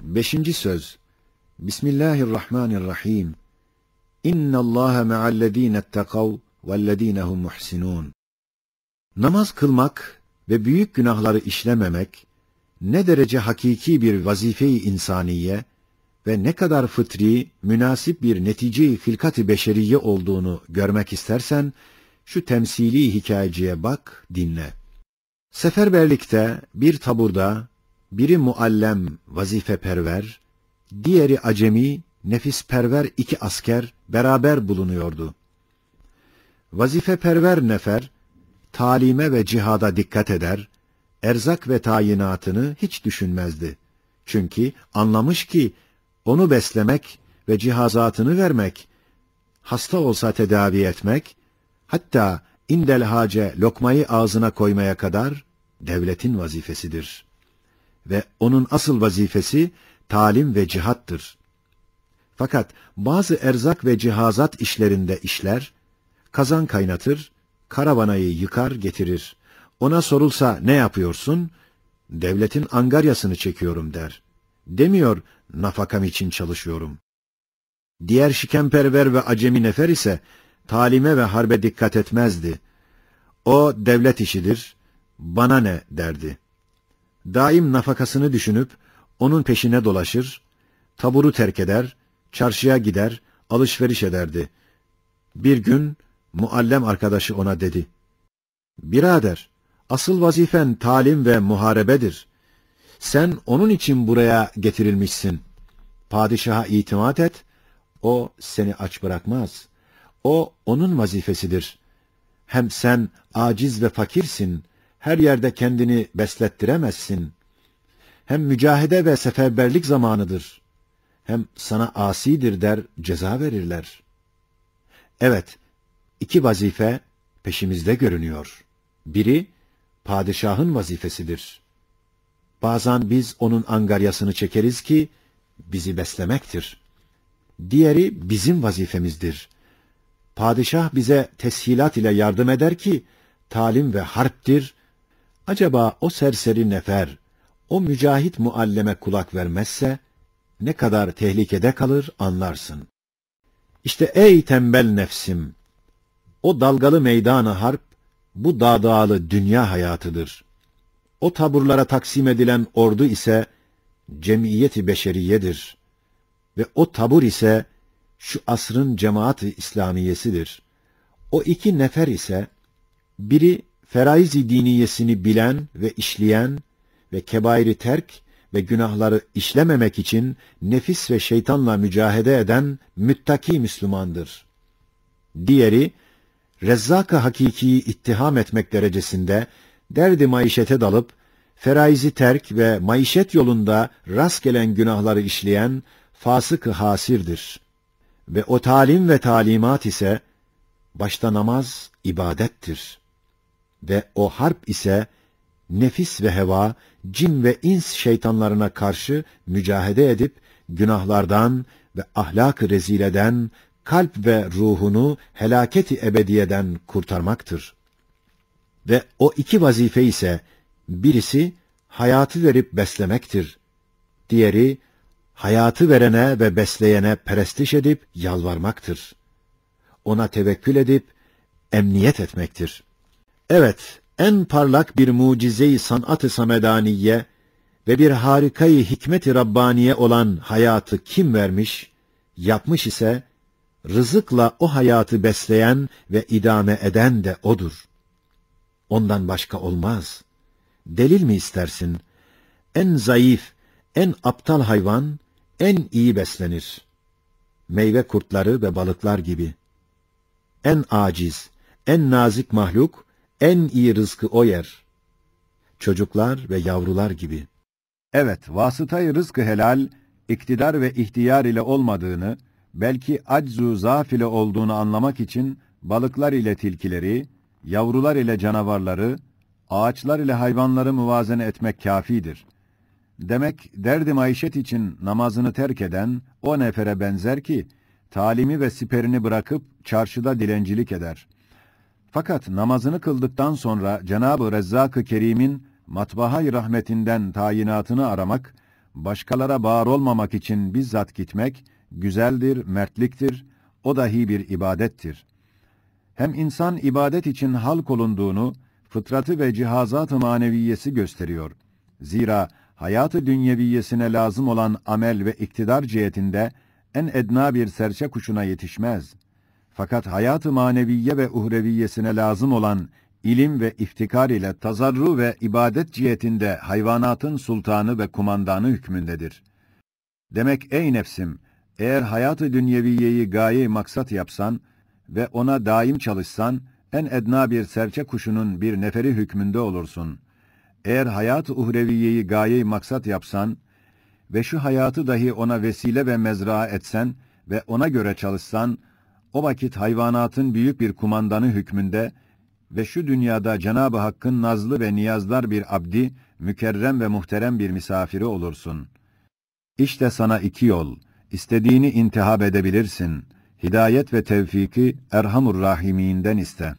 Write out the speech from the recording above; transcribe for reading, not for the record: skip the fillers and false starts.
Beşinci söz. Bismillahirrahmanirrahim. İnnallâhe me'allezînettegav vellezînehum muhsinûn. Namaz kılmak ve büyük günahları işlememek, ne derece hakiki bir vazife-i insaniye ve ne kadar fıtri, münasip bir netice-i hilkat-ı beşeriye olduğunu görmek istersen, şu temsili hikayeciye bak, dinle. Seferberlikte, bir taburda, biri muallem, vazifeperver, diğeri acemi, nefisperver iki asker beraber bulunuyordu. Vazifeperver nefer, talime ve cihada dikkat eder, erzak ve tayinatını hiç düşünmezdi. Çünkü anlamış ki, onu beslemek ve cihazatını vermek, hasta olsa tedavi etmek, hatta indel hace lokmayı ağzına koymaya kadar devletin vazifesidir. Ve onun asıl vazifesi talim ve cihattır. Fakat bazı erzak ve cihazat işlerinde işler, kazan kaynatır, karavanayı yıkar getirir. Ona sorulsa ne yapıyorsun? Devletin angaryasını çekiyorum der. Demiyor, nafakam için çalışıyorum. Diğer şikemperver ve acemi nefer ise talime ve harbe dikkat etmezdi. O devlet işidir, bana ne derdi. Daim nafakasını düşünüp onun peşine dolaşır, taburu terk eder, çarşıya gider, alışveriş ederdi. Bir gün muallem arkadaşı ona dedi: "Birader, asıl vazifen talim ve muharebedir. Sen onun için buraya getirilmişsin. Padişaha itimat et, o seni aç bırakmaz. O onun vazifesidir. Hem sen aciz ve fakirsin, her yerde kendini beslettiremezsin. Hem mücahede ve seferberlik zamanıdır. Hem sana asidir der, ceza verirler." Evet, iki vazife peşimizde görünüyor. Biri, padişahın vazifesidir. Bazen biz onun angaryasını çekeriz ki, bizi beslemektir. Diğeri bizim vazifemizdir. Padişah bize teshilat ile yardım eder ki, talim ve harptir. Acaba o serseri nefer, o mücahit mualleme kulak vermezse, ne kadar tehlikede kalır anlarsın. İşte ey tembel nefsim, o dalgalı meydan-ı harp, bu dağdağlı dünya hayatıdır. O taburlara taksim edilen ordu ise, cemiyeti beşeriyedir. Ve o tabur ise, şu asrın cemaat-ı İslamiyesidir. O iki nefer ise, biri feraiz-i diniyesini bilen ve işleyen ve kebairi terk ve günahları işlememek için nefis ve şeytanla mücahede eden müttaki Müslümandır. Diğeri, Rezzak-ı Hakiki'yi ittiham etmek derecesinde derdi maişete dalıp, feraizi terk ve maişet yolunda rast gelen günahları işleyen fasık-ı hasirdir. Ve o talim ve talimat ise, başta namaz ibadettir. Ve o harp ise, nefis ve heva, cin ve ins şeytanlarına karşı mücahede edip, günahlardan ve ahlak-ı rezileden, kalp ve ruhunu helaketi ebediyeden kurtarmaktır. Ve o iki vazife ise, birisi hayatı verip beslemektir. Diğeri, hayatı verene ve besleyene perestiş edip yalvarmaktır. Ona tevekkül edip emniyet etmektir. Evet, en parlak bir mucize-i sanat-ı samedaniye ve bir harikayı hikmet-i Rabbaniye olan hayatı kim vermiş, yapmış ise, rızıkla o hayatı besleyen ve idame eden de odur. Ondan başka olmaz. Delil mi istersin? En zayıf, en aptal hayvan, en iyi beslenir. Meyve kurtları ve balıklar gibi. En aciz, en nazik mahluk, en iyi rızkı o yer. Çocuklar ve yavrular gibi. Evet, vasıtayı rızkı helal, iktidar ve ihtiyar ile olmadığını, belki aczu zaaf ile olduğunu anlamak için, balıklar ile tilkileri, yavrular ile canavarları, ağaçlar ile hayvanları muvazene etmek kâfidir. Demek, derdi maişet için namazını terk eden o nefere benzer ki, talimi ve siperini bırakıp çarşıda dilencilik eder. Fakat namazını kıldıktan sonra Cenab-ı Rezzak-ı Kerim'in matbaha-i rahmetinden tayinatını aramak, başkalara bağır olmamak için bizzat gitmek, güzeldir, mertliktir, o dahi bir ibadettir. Hem insan ibadet için halk olunduğunu, fıtratı ve cihazat-ı maneviyesi gösteriyor. Zira hayat-ı dünyeviyesine lazım olan amel ve iktidar cihetinde en edna bir serçe kuşuna yetişmez. Fakat hayat-ı maneviye ve uhreviyesine lazım olan ilim ve iftikar ile tazarru ve ibadet cihetinde hayvanatın sultanı ve kumandanı hükmündedir. Demek ey nefsim, eğer hayat-ı dünyeviyeyi gaye-i maksat yapsan ve ona daim çalışsan, en edna bir serçe kuşunun bir neferi hükmünde olursun. Eğer hayat-ı uhreviyeyi gaye-i maksat yapsan ve şu hayatı dahi ona vesile ve mezra etsen ve ona göre çalışsan, o vakit hayvanatın büyük bir kumandanı hükmünde ve şu dünyada Cenab-ı Hakk'ın nazlı ve niyazlar bir abdi, mükerrem ve muhterem bir misafiri olursun. İşte sana iki yol, istediğini intihab edebilirsin. Hidayet ve tevfiki Erhamur Rahiminden iste.